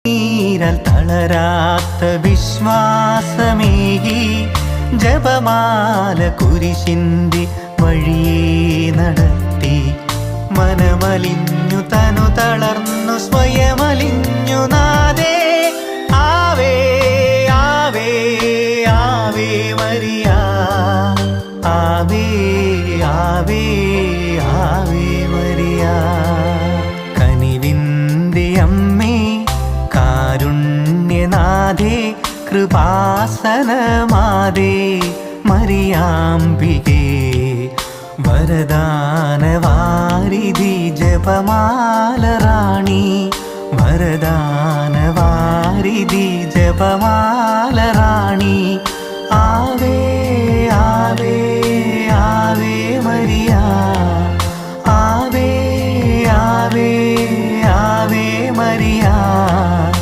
നീരാൽ തളരാത്ത വിശ്വാസമേകി ജപമാല കുരിശിന്റെ വഴിയേ നടത്തി. മനമലിഞ്ഞു തനു തളർന്നു സ്വയമലിഞ്ഞു നാദേ. ആവേ ആവേ ആവേ മരിയ, ആവേ ആവേ ആവേ മരിയ. കനിവിന്റെ അമ്മേ കാരുണ്യനാഥേ കൃപാസനമാതേ മരിയാംബികേ വരദാനവാരിധി ജപമാല റാണി, വരദാനവാരിധി ജപമാല റാണി. ആവേ ആവേ